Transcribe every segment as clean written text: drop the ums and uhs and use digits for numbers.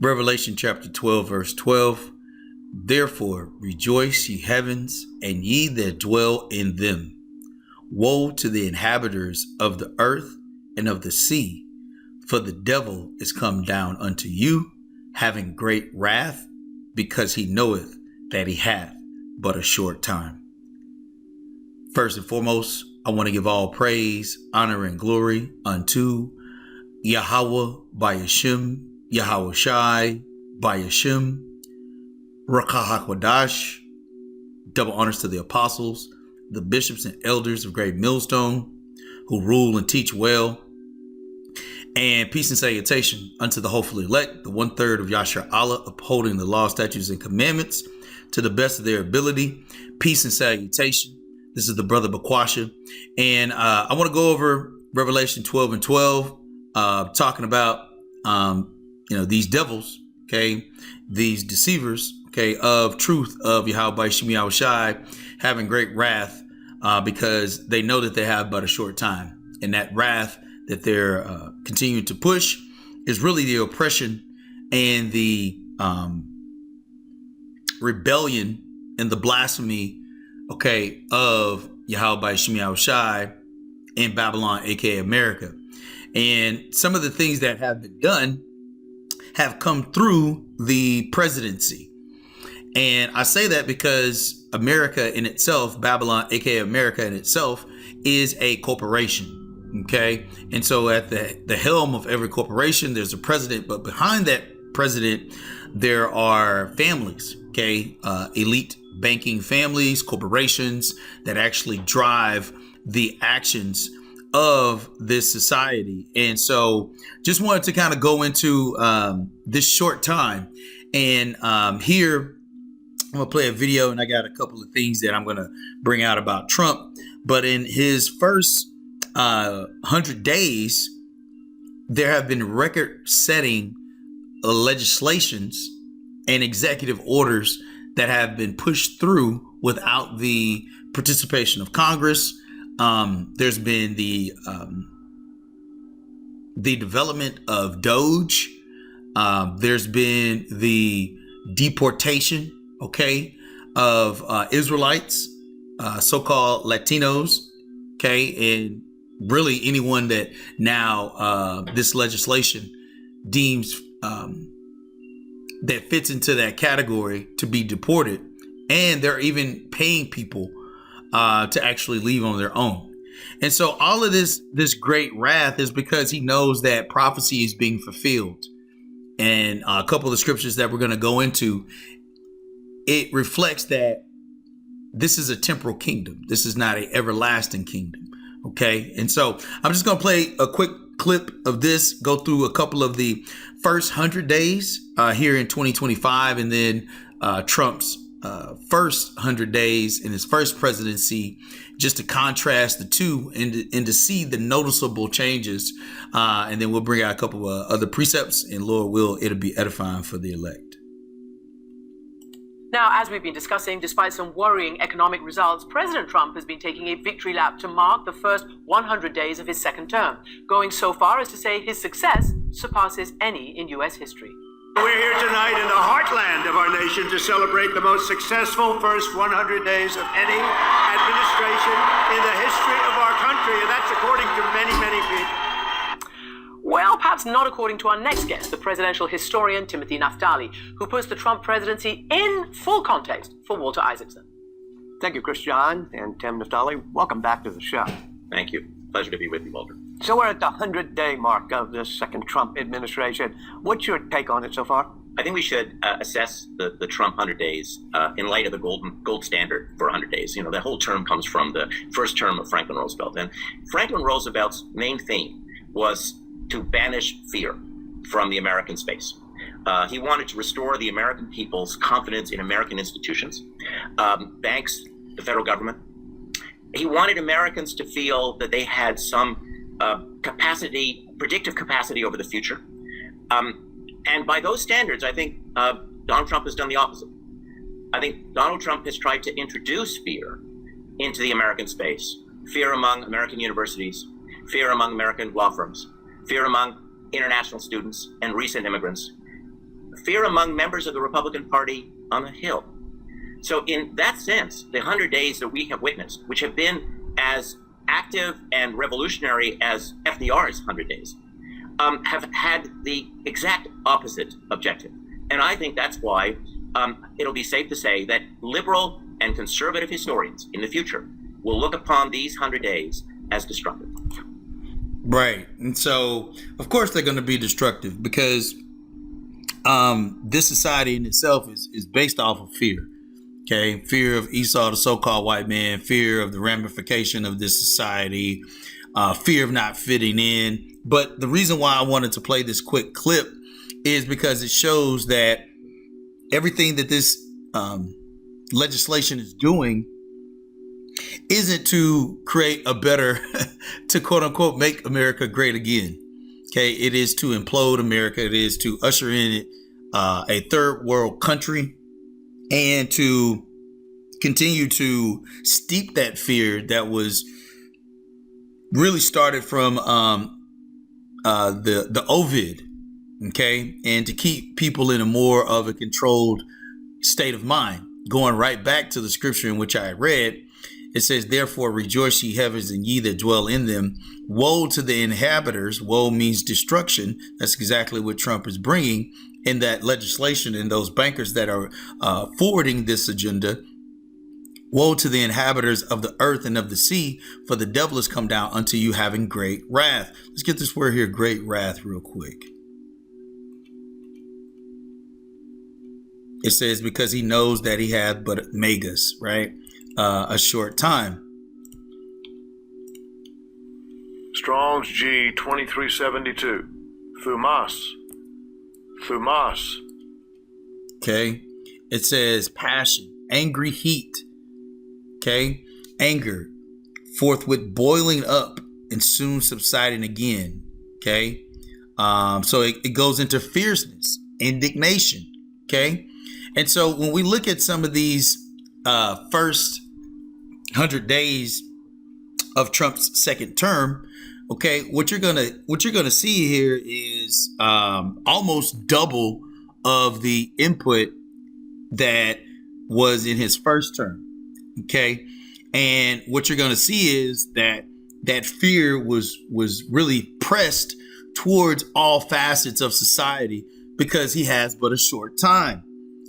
Revelation chapter 12, verse 12. Therefore rejoice, ye heavens, and ye that dwell in them. Woe to the inhabitants of the earth and of the sea, for the devil is come down unto you, having great wrath, because he knoweth that he hath but a short time. First and foremost, I want to give all praise, honor, and glory unto Yahweh by Hashem, Yahweh Shai by Hashem, Rakah HaKodash. Double honors to the apostles, the bishops and elders of Great Millstone, who rule and teach well. And peace and salutation unto the hopefully elect, the 1/3 of Yashar Allah, upholding the law, statutes, and commandments to the best of their ability. Peace and salutation. This is the brother Bakwasha. And I want to go over Revelation 12 and 12, talking about, these devils, okay, these deceivers, okay, of truth of Yahweh by Shem Yahweh Shai, having great wrath because they know that they have but a short time. And that wrath that they're continuing to push is really the oppression and the rebellion and the blasphemy, okay, of Yahweh by Shem Yahweh Shai in Babylon, aka America. And some of the things that have been done have come through the presidency. And I say that because America in itself, Babylon, aka America in itself, is a corporation. Okay. And so at the helm of every corporation, there's a president, but behind that president, there are families, okay, elite banking families, corporations that actually drive the actions of this society. And so just wanted to kind of go into this short time. And here, I'm going to play a video, and I got a couple of things that I'm going to bring out about Trump. But in his first 100 days, there have been record-setting legislations and executive orders that have been pushed through without the participation of Congress. There's been the development of Doge. There's been the deportation, okay, of Israelites, so-called Latinos, okay, and really anyone that now this legislation deems that fits into that category to be deported. And they're even paying people to actually leave on their own. And so all of this great wrath is because he knows that prophecy is being fulfilled. And a couple of the scriptures that we're going to go into, it reflects that this is a temporal kingdom. This is not an everlasting kingdom. Okay. And so I'm just going to play a quick clip of this, go through a couple of the first 100 days here in 2025, and then Trump's first 100 days in his first presidency, just to contrast the two and to see the noticeable changes. And then we'll bring out a couple of other precepts, and Lord will, it'll be edifying for the elect. Now, as we've been discussing, despite some worrying economic results, President Trump has been taking a victory lap to mark the first 100 days of his second term, going so far as to say his success surpasses any in U.S. history. We're here tonight in the heartland of our nation to celebrate the most successful first 100 days of any administration in the history of our country, and that's according to many, many people. Well, perhaps not according to our next guest, the presidential historian Timothy Naftali, who puts the Trump presidency in full context for Walter Isaacson. Thank you, Chris John and Tim Naftali. Welcome back to the show. Thank you. Pleasure to be with you, Walter. So we're at the 100-day mark of this second Trump administration. What's your take on it so far? I think we should assess the Trump 100 days in light of the gold standard for 100 days. You know, that whole term comes from the first term of Franklin Roosevelt. And Franklin Roosevelt's main theme was to banish fear from the American space. He wanted to restore the American people's confidence in American institutions, banks, the federal government. He wanted Americans to feel that they had some predictive capacity over the future. And by those standards, I think Donald Trump has done the opposite. I think Donald Trump has tried to introduce fear into the American space, fear among American universities, fear among American law firms, fear among international students and recent immigrants, fear among members of the Republican Party on the Hill. So in that sense, the 100 days that we have witnessed, which have been as active and revolutionary as FDR's 100 days, have had the exact opposite objective. And I think that's why it'll be safe to say that liberal and conservative historians in the future will look upon these 100 days as destructive. Right. And so, of course, they're going to be destructive because this society in itself is based off of fear. Okay. Fear of Esau, the so-called white man, fear of the ramification of this society, fear of not fitting in. But the reason why I wanted to play this quick clip is because it shows that everything that this legislation is doing isn't to create a better, to quote unquote, make America great again. Okay. It is to implode America. It is to usher in a third world country and to continue to steep that fear that was really started from the Ovid. Okay. And to keep people in a more of a controlled state of mind. Going right back to the scripture in which I read, it says, therefore rejoice ye heavens and ye that dwell in them. Woe to the inhabitants. Woe means destruction. That's exactly what Trump is bringing in that legislation and those bankers that are forwarding this agenda. Woe to the inhabitants of the earth and of the sea, for the devil has come down unto you having great wrath. Let's get this word here, great wrath, real quick. It says, because he knows that he hath but megas, right? A short time. Strong's G 2372. Fumas. Okay. It says passion, angry heat. Okay. Anger, forthwith boiling up and soon subsiding again. Okay. So it goes into fierceness, indignation. Okay. And so when we look at some of these first 100 days of Trump's second term, okay, what you're gonna see here is almost double of the input that was in his first term. Okay, and what you're gonna see is that fear was really pressed towards all facets of society because he has but a short time.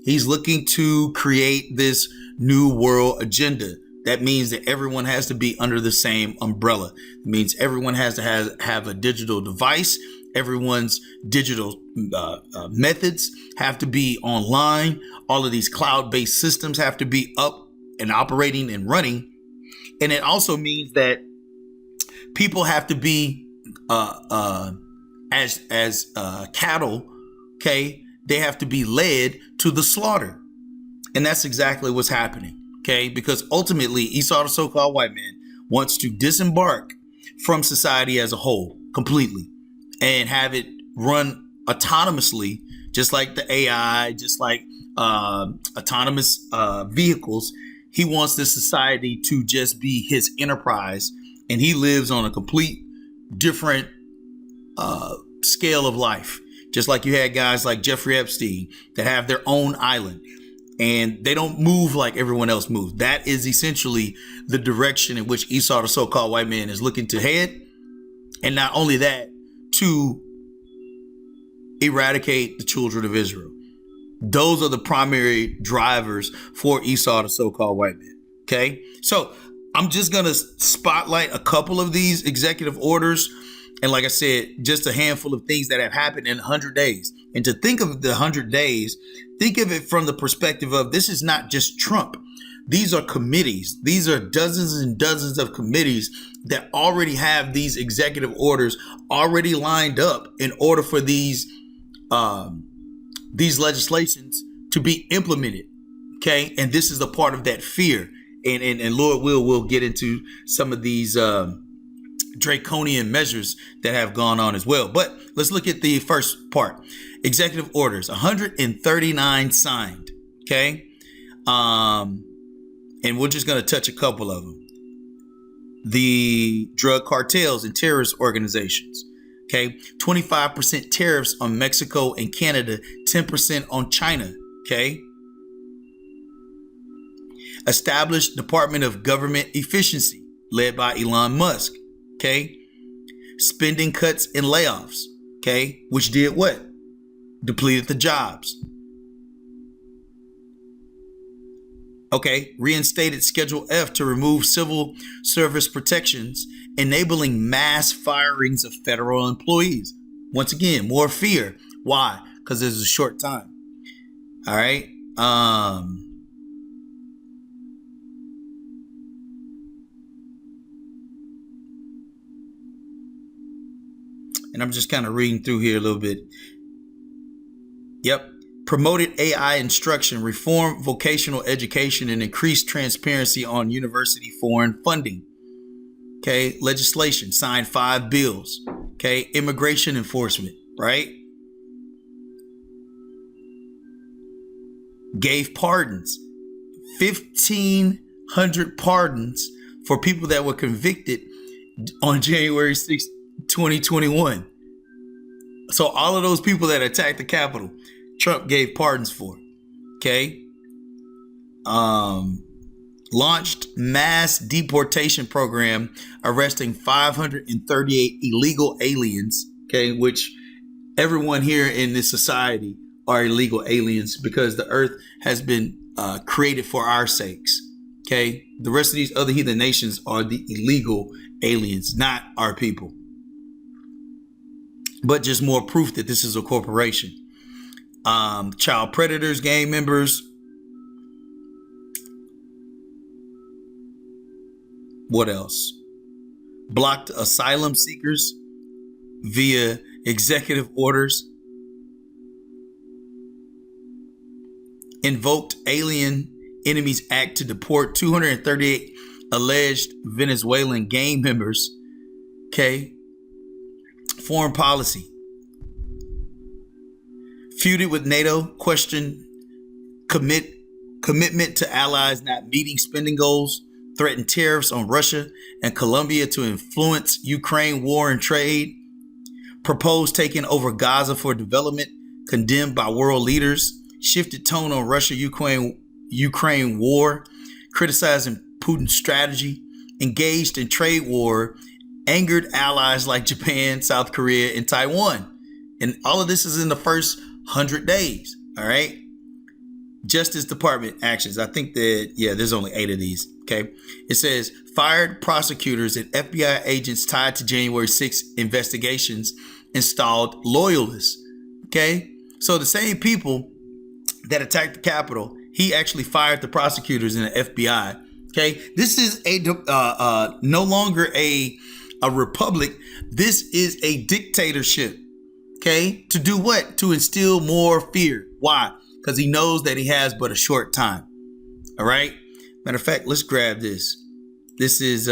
He's looking to create this new world agenda. That means that everyone has to be under the same umbrella. It means everyone has to have a digital device. Everyone's digital methods have to be online. All of these cloud-based systems have to be up and operating and running. And it also means that people have to be as cattle, okay? They have to be led to the slaughter. And that's exactly what's happening. Okay. Because ultimately Esau, the so-called white man, wants to disembark from society as a whole completely and have it run autonomously, just like the AI, just like autonomous vehicles. He wants this society to just be his enterprise. And he lives on a complete different scale of life. Just like you had guys like Jeffrey Epstein that have their own island and they don't move like everyone else moves. That is essentially the direction in which Esau, the so-called white man, is looking to head. And not only that, to eradicate the children of Israel. Those are the primary drivers for Esau, the so-called white man. Okay. So I'm just going to spotlight a couple of these executive orders. And like I said, just a handful of things that have happened in 100 days. And to think of the 100 days, think of it from the perspective of this is not just Trump. These are committees. These are dozens and dozens of committees that already have these executive orders already lined up in order for these legislations to be implemented. Okay. And this is a part of that fear. And Lord we'll get into some of these draconian measures that have gone on as well. But let's look at the first part. Executive orders, 139 signed. Okay. And we're just going to touch a couple of them. The drug cartels and terrorist organizations. Okay, 25% tariffs on Mexico and Canada, 10% on China. Okay, established Department of Government Efficiency led by Elon Musk. Okay, spending cuts and layoffs. Okay, which did what? Depleted the jobs. Okay, reinstated Schedule F to remove civil service protections, enabling mass firings of federal employees. Once again, more fear. Why? Because there's a short time. All right. And I'm just kind of reading through here a little bit. Yep. Promoted AI instruction, reform vocational education, and increased transparency on university foreign funding. Okay. Legislation, signed 5 bills. Okay. Immigration enforcement, right? Gave pardons. 1,500 pardons for people that were convicted on January 6th, 2021. So all of those people that attacked the Capitol, Trump gave pardons for. Okay. Launched mass deportation program, arresting 538 illegal aliens. Okay. Which everyone here in this society are illegal aliens because the earth has been created for our sakes. Okay. The rest of these other heathen nations are the illegal aliens, not our people. But just more proof that this is a corporation. Child predators, gang members. What else? Blocked asylum seekers via executive orders. Invoked Alien Enemies Act to deport 238 alleged Venezuelan gang members. Okay. Foreign policy. Feuded with NATO, questioned commitment to allies not meeting spending goals, threatened tariffs on Russia and Colombia to influence Ukraine war and trade, proposed taking over Gaza for development, condemned by world leaders, shifted tone on Russia-Ukraine war, criticizing Putin's strategy, engaged in trade war, angered allies like Japan, South Korea, and Taiwan. And all of this is in the first 100 days. All right. Justice Department actions. I think that, there's only 8 of these. Okay. It says fired prosecutors and FBI agents tied to January 6th investigations, installed loyalists. Okay. So the same people that attacked the Capitol, he actually fired the prosecutors and the FBI. Okay. This is no longer a republic. This is a dictatorship. Okay. To do what? To instill more fear. Why? Because he knows that he has but a short time. All right. Matter of fact, let's grab this. This is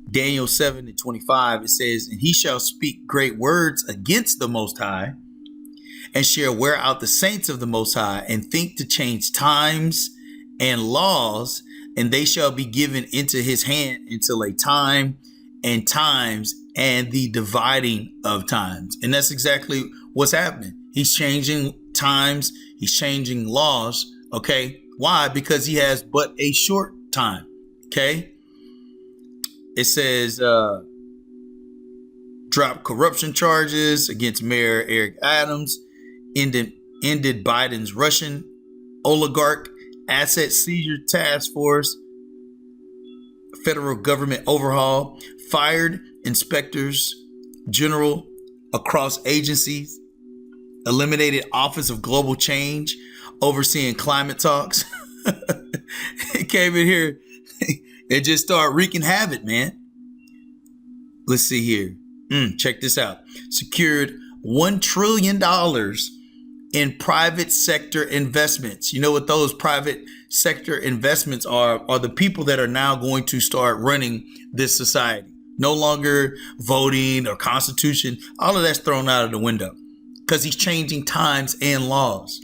Daniel 7:25. It says, and he shall speak great words against the Most High, and shall wear out the saints of the Most High, and think to change times and laws, and they shall be given into his hand until a time and times and the dividing of times. And that's exactly what's happening. He's changing times. He's changing laws. Okay. Why? Because he has but a short time. Okay. It says, drop corruption charges against Mayor Eric Adams, ended Biden's Russian oligarch asset seizure task force, federal government overhaul, fired inspectors general across agencies, eliminated Office of Global Change, overseeing climate talks. It came in here and just started wreaking havoc, man. Let's see here. Check this out. Secured $1 trillion in private sector investments. You know what those private sector investments are the people that are now going to start running this society. No longer voting or constitution. All of that's thrown out of the window because he's changing times and laws.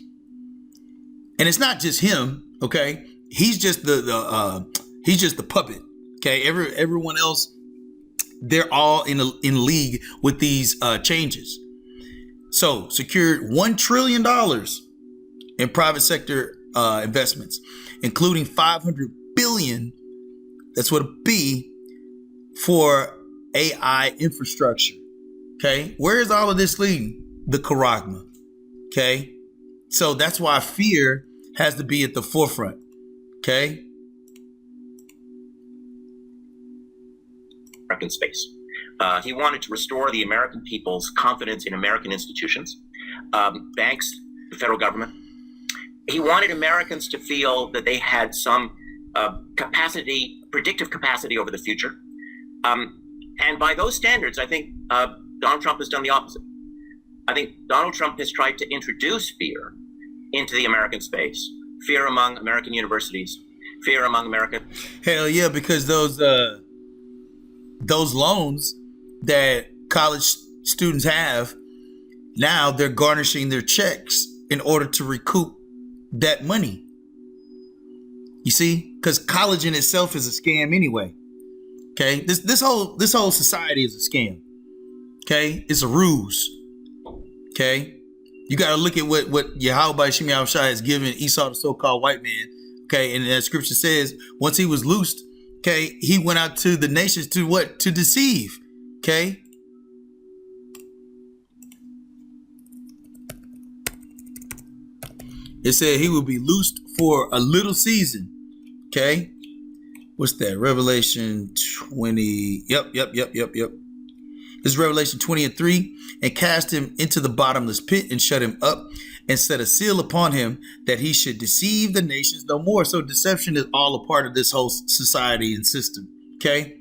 And it's not just him. Okay. He's just He's just the puppet. Okay, everyone else, they're all in league with these changes. So secured $1 trillion in private sector investments, including $500 billion. That's what it be for AI infrastructure. Okay, where is all of this leading? The charagma. Okay, so that's why fear has to be at the forefront. Okay. American space. He wanted to restore the American people's confidence in American institutions, banks, the federal government. He wanted Americans to feel that they had some predictive capacity over the future. And by those standards, I think Donald Trump has done the opposite. I think Donald Trump has tried to introduce fear into the American space, fear among American universities, fear among America. Hell yeah, because those loans that college students have, now they're garnishing their checks in order to recoup that money. You see, because college in itself is a scam anyway. Okay, this whole society is a scam. Okay, it's a ruse. Okay, you got to look at what Yahweh Shem Yahushua has given Esau, the so-called white man. Okay, and that scripture says once he was loosed, okay, he went out to the nations to what? To deceive. Okay. It said he will be loosed for a little season. Okay. What's that? Revelation 20. Yep. This is Revelation 20:3. And cast him into the bottomless pit and shut him up and set a seal upon him that he should deceive the nations no more. So deception is all a part of this whole society and system. Okay.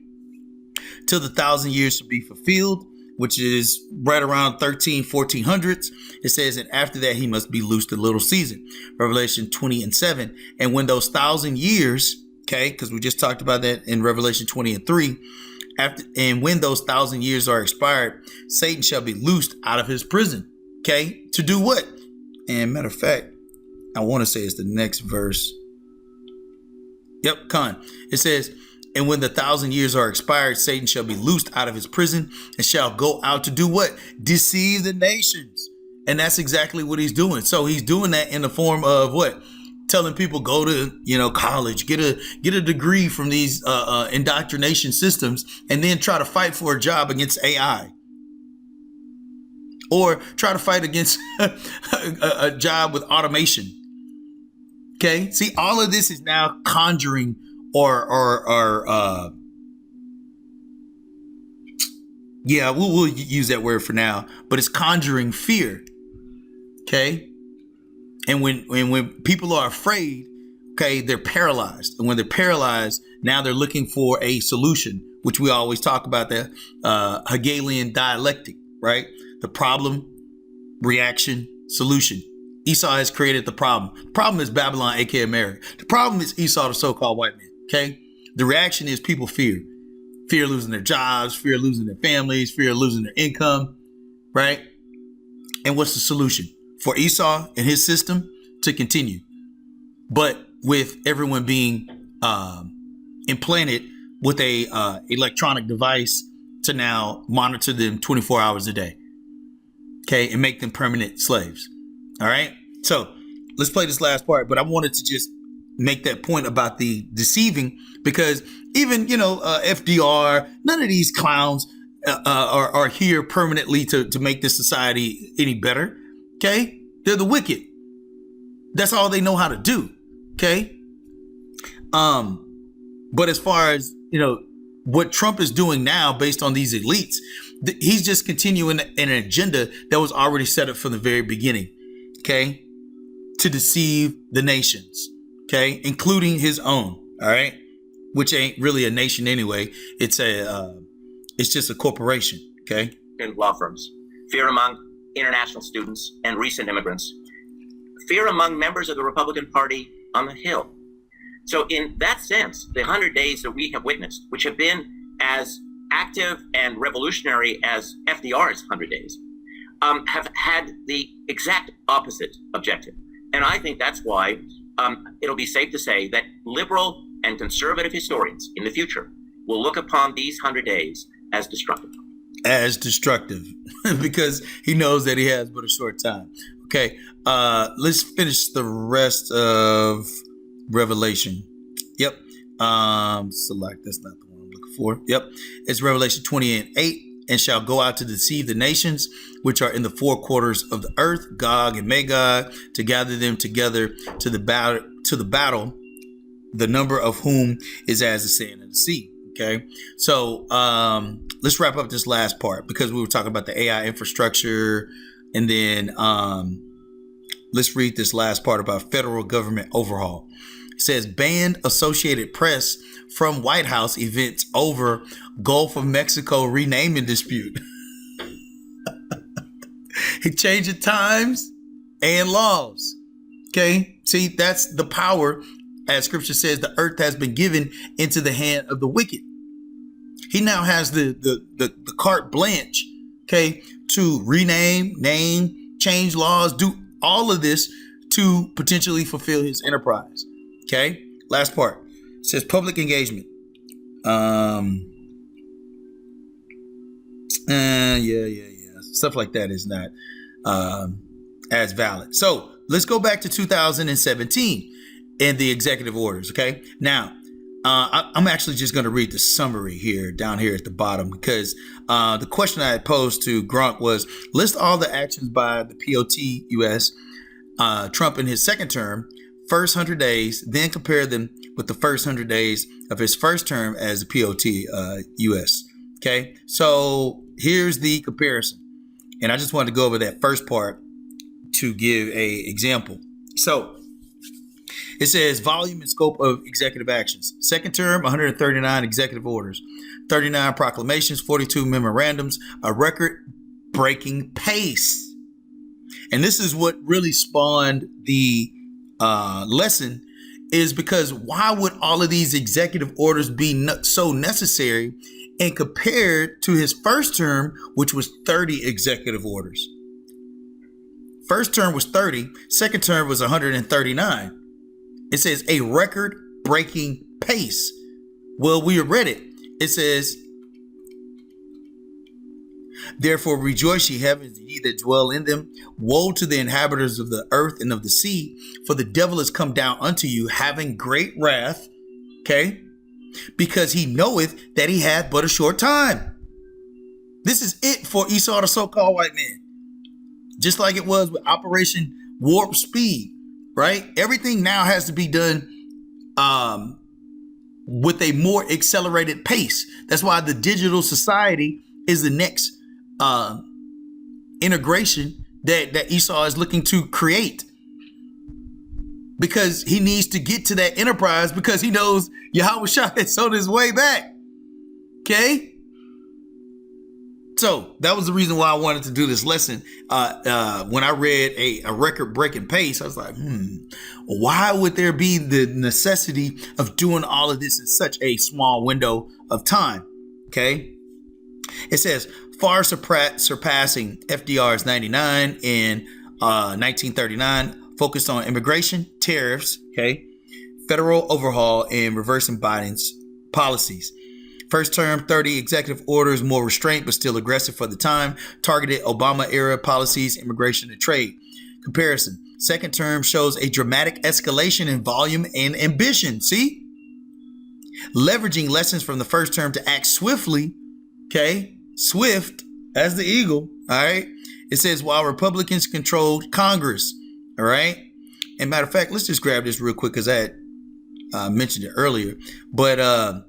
Till the 1,000 years should be fulfilled, which is right around 1400s. It says, and after that, he must be loosed a little season. Revelation 20:7. And when those 1,000 years, okay, because we just talked about that in Revelation 20:3, and when those 1,000 years are expired, Satan shall be loosed out of his prison. Okay, to do what? And matter of fact, I want to say it's the next verse. Yep, Khan. It says, and when the 1,000 years are expired, Satan shall be loosed out of his prison and shall go out to do what? Deceive the nations. And that's exactly what he's doing. So he's doing that in the form of what? Telling people go to, college, get a degree from these indoctrination systems, and then try to fight for a job against AI. Or try to fight against a job with automation. Okay. See, all of this is now conjuring we'll use that word for now, but it's conjuring fear. Okay. And when people are afraid, okay, they're paralyzed. And when they're paralyzed, now they're looking for a solution, which we always talk about, the Hegelian dialectic, right? The problem, reaction, solution. Esau has created the problem. The problem is Babylon, aka America. The problem is Esau, the so-called white man. Okay. The reaction is people fear losing their jobs, fear losing their families, fear losing their income, right? And what's the solution for Esau and his system? To continue, but with everyone being implanted with a electronic device to now monitor them 24 hours a day. Okay, and make them permanent slaves. All right. So let's play this last part, but I wanted to just make that point about the deceiving, because even, FDR, none of these clowns are here permanently to make this society any better. Okay. They're the wicked. That's all they know how to do. Okay. But as far as, what Trump is doing now based on these elites, he's just continuing an agenda that was already set up from the very beginning. Okay. To deceive the nations. Okay. Including his own. All right. Which ain't really a nation anyway. It's just a corporation. Okay. In law firms, fear among international students and recent immigrants, fear among members of the Republican Party on the Hill. So in that sense, the 100 days that we have witnessed, which have been as active and revolutionary as FDR's 100 days, have had the exact opposite objective. And I think that's why it'll be safe to say that liberal and conservative historians in the future will look upon these 100 days as destructive. As destructive, because he knows that he has but a short time. Okay, let's finish the rest of Revelation. Yep. Select, that's not the one I'm looking for. Yep. It's Revelation 20:8. And shall go out to deceive the nations which are in the four quarters of the earth, Gog and Magog, to gather them together to the battle, the number of whom is as the sand of the sea. Okay, so let's wrap up this last part, because we were talking about the AI infrastructure, and then let's read this last part about federal government overhaul. It says, banned Associated Press from White House events over Gulf of Mexico renaming dispute. He changing times and laws. Okay, see, that's the power. As scripture says, the earth has been given into the hand of the wicked. He now has the carte blanche, okay, to rename, name, change laws, do all of this to potentially fulfill his enterprise. Okay, last part. It says public engagement. Stuff like that is not as valid. So let's go back to 2017 and the executive orders. Okay, now I'm actually just going to read the summary here down here at the bottom, because the question I had posed to Grunk was, list all the actions by the POT US Trump in his second term, first 100 days, then compare them with the first 100 days of his first term as the POT US. Okay, so here's the comparison. And I just wanted to go over that first part to give a example. So it says volume and scope of executive actions. Second term, 139 executive orders, 39 proclamations, 42 memorandums, a record-breaking pace. And this is what really spawned the lesson, is because why would all of these executive orders be so necessary, and compared to his first term, which was 30 executive orders? First term was 30, second term was 139. It says a record-breaking pace. Well, we read it. It says, therefore rejoice, ye heavens, ye that dwell in them. Woe to the inhabitants of the earth and of the sea, for the devil is come down unto you, having great wrath, okay, because he knoweth that he hath but a short time. This is it for Esau, the so-called white man. Just like it was with Operation Warp Speed, right? Everything now has to be done with a more accelerated pace. That's why the digital society is the next integration that Esau is looking to create, because he needs to get to that enterprise, because he knows Yahweh Shah is on his way back. Okay. So that was the reason why I wanted to do this lesson. When I read a record-breaking pace, I was like, why would there be the necessity of doing all of this in such a small window of time? Okay. It says far surpassing FDR's 99 in 1939, focused on immigration, tariffs, okay, federal overhaul, and reversing Biden's policies. First term, 30 executive orders, more restraint, but still aggressive for the time. Targeted Obama-era policies, immigration and trade. Comparison. Second term shows a dramatic escalation in volume and ambition. See? Leveraging lessons from the first term to act swiftly. Okay? Swift as the eagle. All right? It says while Republicans controlled Congress. All right? And matter of fact, let's just grab this real quick, because I had mentioned it earlier. But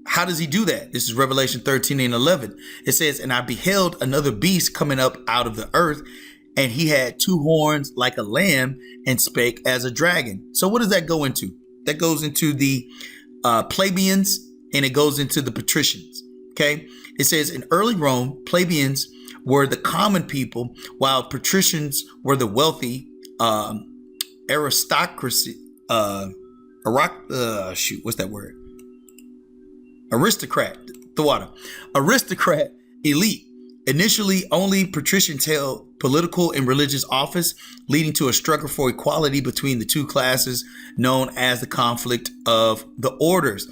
how does he do that? This is Revelation 13 and 11. It says, and I beheld another beast coming up out of the earth, and he had two horns like a lamb and spake as a dragon. So what does that go into? That goes into the plebeians, and it goes into the patricians. Okay. It says in early Rome, plebeians were the common people, while patricians were the wealthy aristocracy. What's that word? Aristocrat elite. Initially, only patricians held political and religious office, leading to a struggle for equality between the two classes known as the conflict of the orders.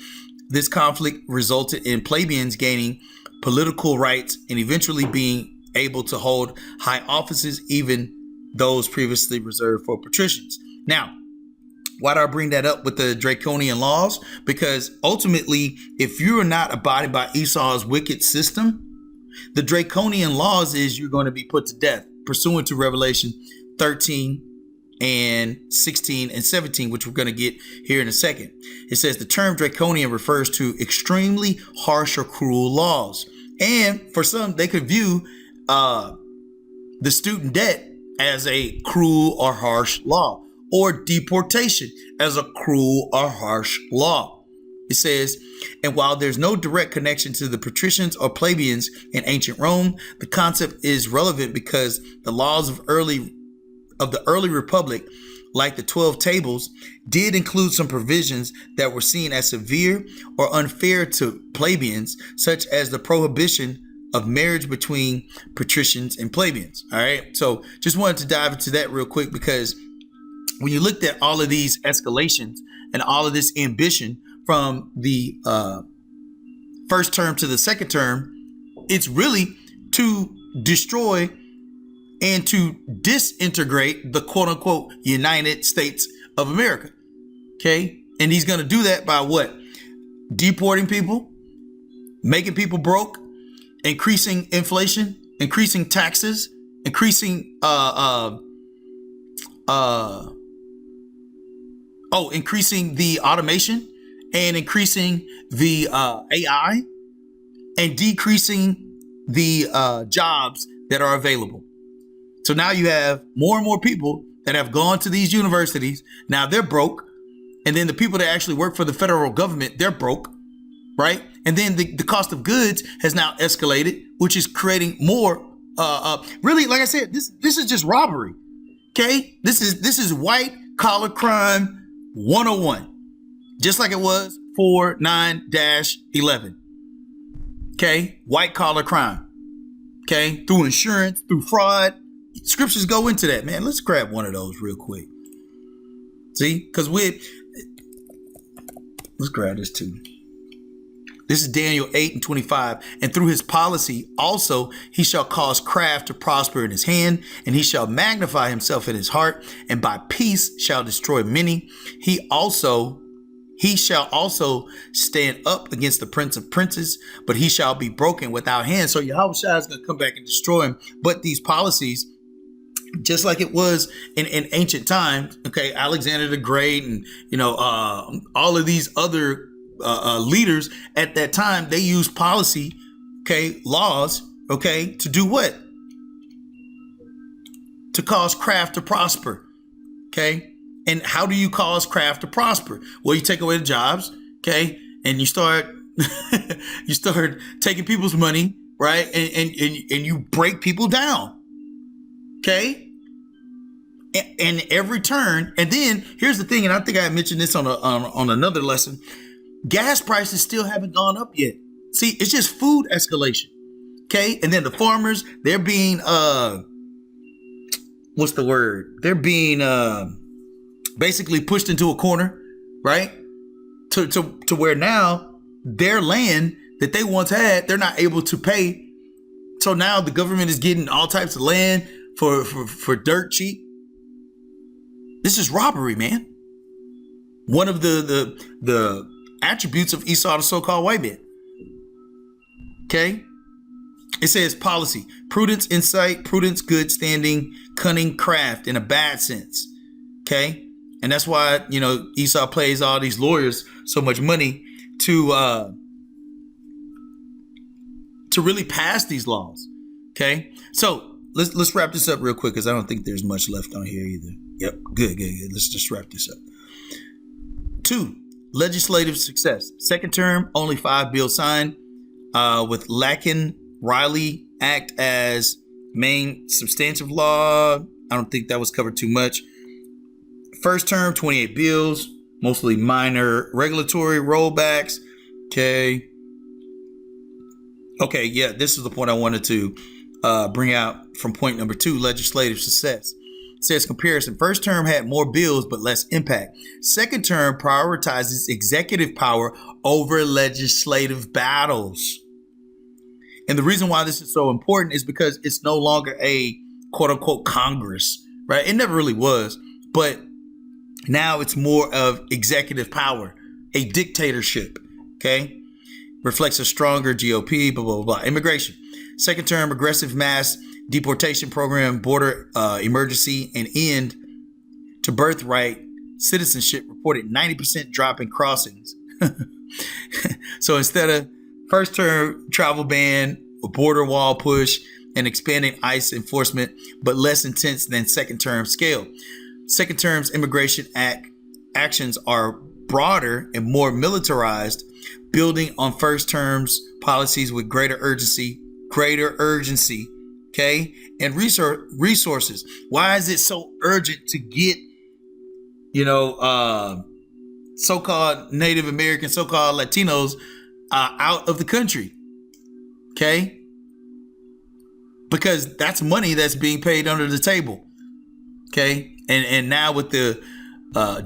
This conflict resulted in plebeians gaining political rights and eventually being able to hold high offices, even those previously reserved for patricians. Now, why do I bring that up with the draconian laws? Because ultimately, if you're not abiding by Esau's wicked system, the draconian laws is you're going to be put to death pursuant to Revelation 13 and 16 and 17, which we're going to get here in a second. It says the term draconian refers to extremely harsh or cruel laws. And for some, they could view the student debt as a cruel or harsh law, or deportation as a cruel or harsh law. It says, and while there's no direct connection to the patricians or plebeians in ancient Rome, the concept is relevant because the laws of the early republic, like the 12 tables, did include some provisions that were seen as severe or unfair to plebeians, such as the prohibition of marriage between patricians and plebeians. All right. So just wanted to dive into that real quick, because when you looked at all of these escalations and all of this ambition from the first term to the second term, it's really to destroy and to disintegrate the quote unquote United States of America. Okay. And he's going to do that by what? Deporting people, making people broke, increasing inflation, increasing taxes, increasing increasing the automation, and increasing the AI, and decreasing the jobs that are available. So now you have more and more people that have gone to these universities. Now they're broke. And then the people that actually work for the federal government, they're broke, right? And then the cost of goods has now escalated, which is creating more, really, like I said, this is just robbery. Okay. This is white collar crime 101. Just like it was 49-11. Okay. White collar crime. Okay. Through insurance, through fraud. Scriptures go into that, man. Let's grab one of those real quick. See, because let's grab this too. This is Daniel 8:25. And through his policy also he shall cause craft to prosper in his hand, and he shall magnify himself in his heart, and by peace shall destroy many. He shall also stand up against the prince of princes, but he shall be broken without hand. So Yahweh Shai is going to come back and destroy him. But these policies, just like it was in ancient times, okay, Alexander the Great and, all of these other leaders at that time, they used policy, okay, laws, okay, to do what? To cause craft to prosper, okay? And how do you cause craft to prosper? Well, you take away the jobs, okay, and you start taking people's money, right? And you break people down, okay? And every turn. And then here's the thing, and I think I mentioned this on another lesson. Gas prices still haven't gone up yet. See, it's just food escalation, okay? And then the farmers, they're being what's the word? They're being basically pushed into a corner, right? To where now their land that they once had, they're not able to pay. So now the government is getting all types of land for dirt cheap. This is robbery, man. One of the attributes of Esau, the so-called white man. Okay? It says policy, prudence, insight, prudence, good standing, cunning, craft in a bad sense. Okay? And that's why, Esau pays all these lawyers so much money to really pass these laws. Okay? So let's wrap this up real quick, because I don't think there's much left on here either. Yep. Good. Let's just wrap this up. 2, legislative success. Second term, only 5 bills signed, with Lakin-Riley Act as main substantive law. I don't think that was covered too much. First term, 28 bills, mostly minor regulatory rollbacks. Okay, yeah, this is the point I wanted to bring out from point number 2, legislative success. It says comparison. First term had more bills but less impact. Second term prioritizes executive power over legislative battles. And the reason why this is so important is because it's no longer a quote unquote Congress, right? It never really was, but now it's more of executive power, a dictatorship, okay? Reflects a stronger GOP, blah, blah, blah, blah. Immigration. Second term, aggressive mass deportation program, border emergency, and end to birthright citizenship reported 90% drop in crossings. So instead of first term travel ban, a border wall push, and expanding ICE enforcement, but less intense than second term scale. Second term's immigration actions are broader and more militarized, building on first term's policies with greater urgency, okay? And resources. Why is it so urgent to get, so-called Native American, so-called Latinos out of the country? Okay? Because that's money that's being paid under the table. Okay? And now with the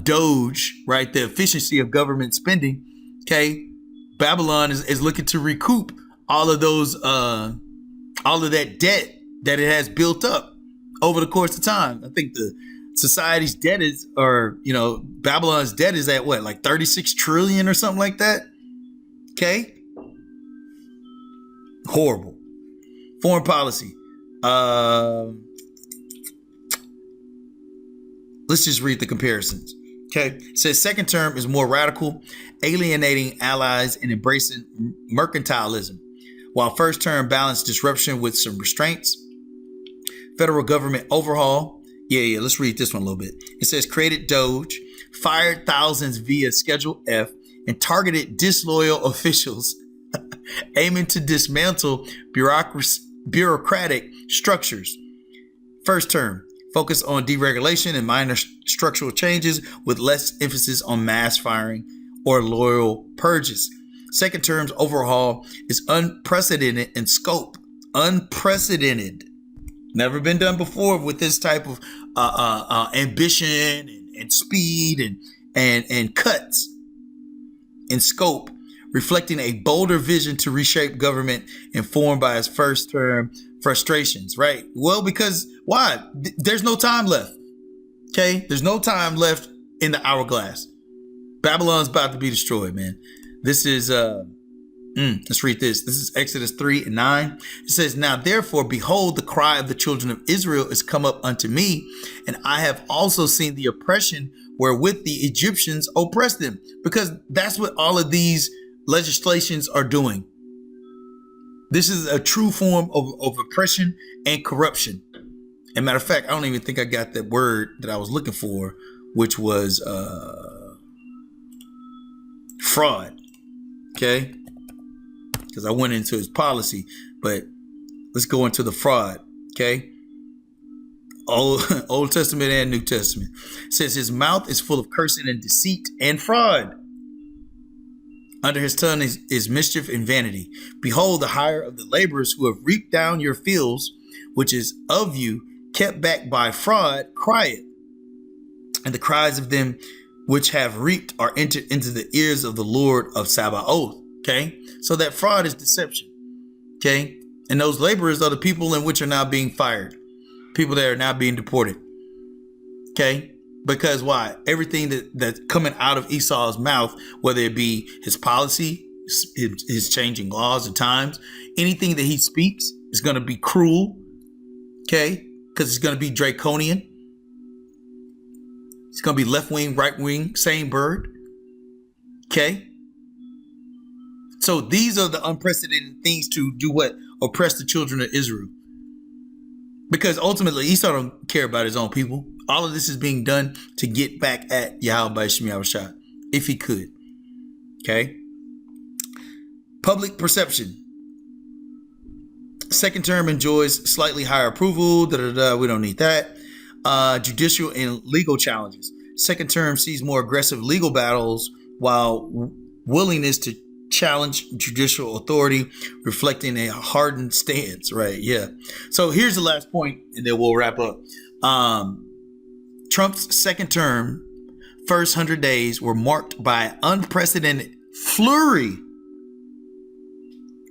Doge, right, the efficiency of government spending, okay, Babylon is looking to recoup all of those, all of that debt that it has built up over the course of time. I think the society's debt is, Babylon's debt is at what, like 36 trillion or something like that? Okay? Horrible. Foreign policy. Let's just read the comparisons. Okay. It says second term is more radical, alienating allies and embracing mercantilism, while first term balanced disruption with some restraints. Federal government overhaul. Yeah. Let's read this one a little bit. It says created Doge, fired thousands via Schedule F, and targeted disloyal officials, aiming to dismantle bureaucratic structures. First term, focus on deregulation and minor structural changes with less emphasis on mass firing or loyal purges. Second term's overhaul is unprecedented in scope. Unprecedented. Never been done before with this type of ambition and speed and cuts in scope, reflecting a bolder vision to reshape government informed by its first term frustrations, right? Well, because why? There's no time left. Okay? There's no time left in the hourglass. Babylon's about to be destroyed, man. This is, let's read this. This is Exodus 3:9. It says, now therefore, behold, the cry of the children of Israel is come up unto me, and I have also seen the oppression wherewith the Egyptians oppress them. Because that's what all of these legislations are doing. This is a true form of oppression and corruption. And matter of fact, I don't even think I got that word that I was looking for, which was fraud. Okay? Because I went into his policy, but let's go into the fraud. Okay? Old Testament and New Testament. It says his mouth is full of cursing and deceit and fraud. Under his tongue is mischief and vanity. Behold, the hire of the laborers who have reaped down your fields, which is of you, kept back by fraud, crieth. And the cries of them which have reaped are entered into the ears of the Lord of Sabaoth. Okay? So that fraud is deception. Okay? And those laborers are the people in which are now being fired. People that are now being deported. Okay? Because why? Everything that's coming out of Esau's mouth, whether it be his policy, his changing laws and times, anything that he speaks is going to be cruel. Okay? Because it's going to be draconian. It's going to be left wing, right wing, same bird. Okay? So these are the unprecedented things to do what? Oppress the children of Israel. Because ultimately, Esau don't care about his own people. All of this is being done to get back at Yahweh B'Shem Yahushua, if he could. Okay. Public perception. Second term enjoys slightly higher approval. We don't need that. Judicial and legal challenges. Second term sees more aggressive legal battles, while willingness to challenge judicial authority, reflecting a hardened stance, right? Yeah. So here's the last point, and then we'll wrap up. Trump's second term, first 100 days were marked by unprecedented flurry,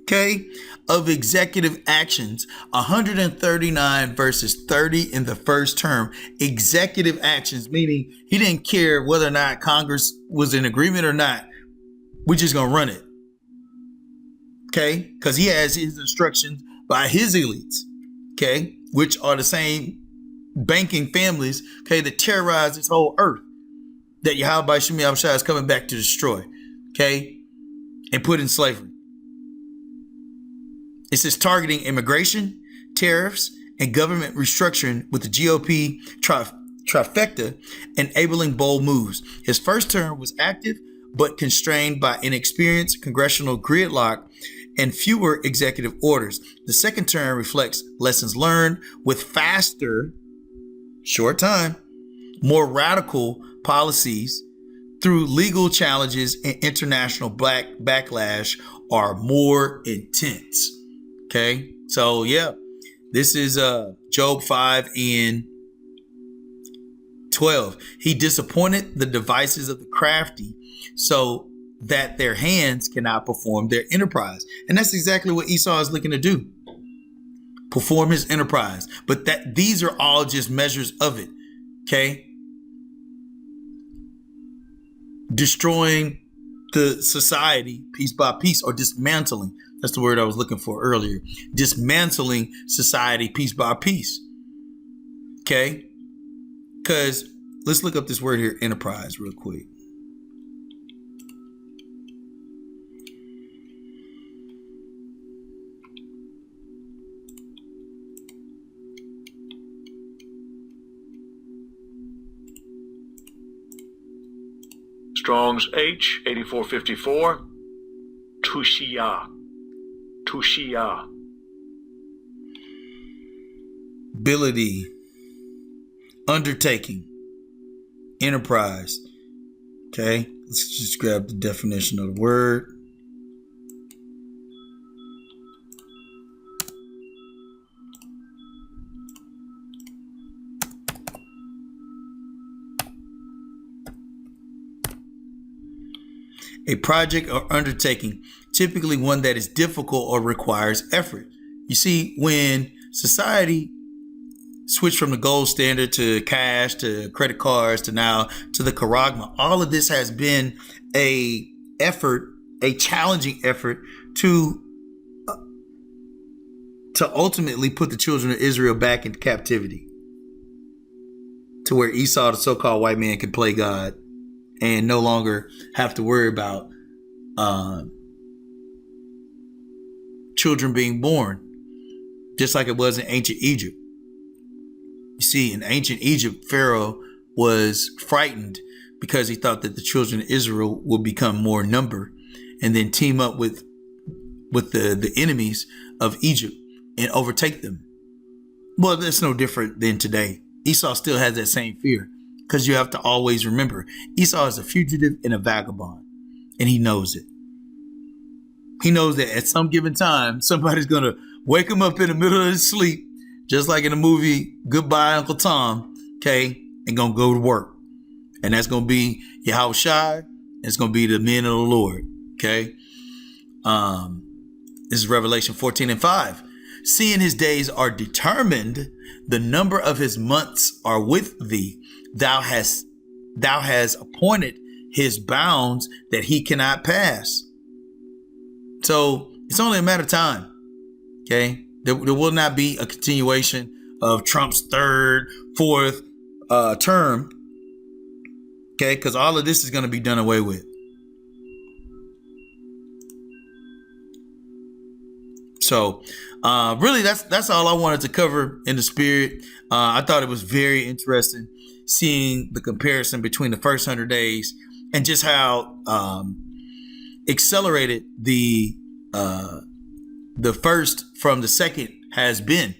okay, of executive actions. 139 versus 30 in the first term. Executive actions, meaning he didn't care whether or not Congress was in agreement or not. We're just going to run it. Okay? Because he has his instructions by his elites, okay, which are the same banking families, okay, that terrorize this whole earth that Yahweh Shemi Abshai is coming back to destroy, okay, and put in slavery. It says targeting immigration, tariffs, and government restructuring with the GOP trifecta, enabling bold moves. His first term was active, but constrained by inexperienced congressional gridlock and fewer executive orders. The second term reflects lessons learned with faster, short time, more radical policies through legal challenges and international backlash are more intense. Okay, so yeah, this is Job 5 and 12. He disappointed the devices of the crafty so that their hands cannot perform their enterprise. And that's exactly what Esau is looking to do. Perform his enterprise. But that these are all just measures of it. Okay? Destroying the society piece by piece, or dismantling. That's the word I was looking for earlier. Dismantling society piece by piece. Okay? Because let's look up this word here, enterprise, real quick. Strong's H, 8454. Tushia. Tushia. Ability, undertaking, enterprise. Okay, let's just grab the definition of the word. A project or undertaking, typically one that is difficult or requires effort. You see, when society switched from the gold standard to cash, to credit cards, to now to the charagma, all of this has been a challenging effort to ultimately put the children of Israel back in captivity, to where Esau, the so-called white man, could play God and no longer have to worry about children being born, just like it was in ancient Egypt. You see, in ancient Egypt, Pharaoh was frightened because he thought that the children of Israel would become more in number and then team up with the enemies of Egypt and overtake them. Well, that's no different than today. Esau still has that same fear, because you have to always remember, Esau is a fugitive and a vagabond, and he knows it. He knows that at some given time, somebody's going to wake him up in the middle of his sleep, just like in the movie Goodbye, Uncle Tom, okay, and going to go to work. And that's going to be Yahweh Shai, and it's going to be the men of the Lord, okay? This is Revelation 14 and 5. Seeing his days are determined, the number of his months are with thee. Thou hast appointed his bounds that he cannot pass. So it's only a matter of time. Okay. There will not be a continuation of Trump's third, fourth term. Okay. Because all of this is going to be done away with. So really, that's all I wanted to cover in the spirit. I thought it was very interesting seeing the comparison between the first 100 days and just how accelerated the first from the second has been.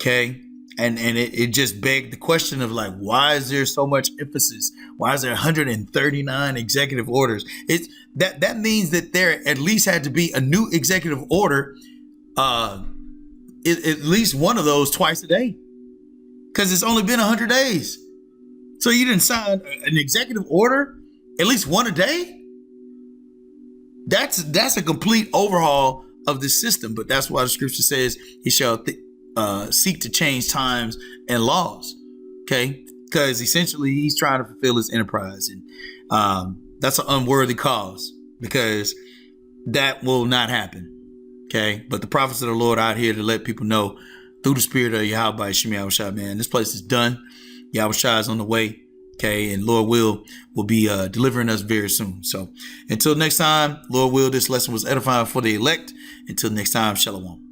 Okay. And it just begged the question of like, why is there so much emphasis? Why is there 139 executive orders? It's that means that there at least had to be a new executive order, at least one of those twice a day, because it's only been 100 days. So you didn't sign an executive order at least one a day? That's a complete overhaul of the system. But that's why the scripture says he shall seek to change times and laws. Okay, because essentially he's trying to fulfill his enterprise, and that's an unworthy cause, because that will not happen. Okay, but the prophets of the Lord out here to let people know through the spirit of Yahweh Shem Yahushua, man, this place is done. Yahushua is on the way. Okay, and Lord will be delivering us very soon. So until next time, Lord will, this lesson was edifying for the elect. Until next time, Shalom.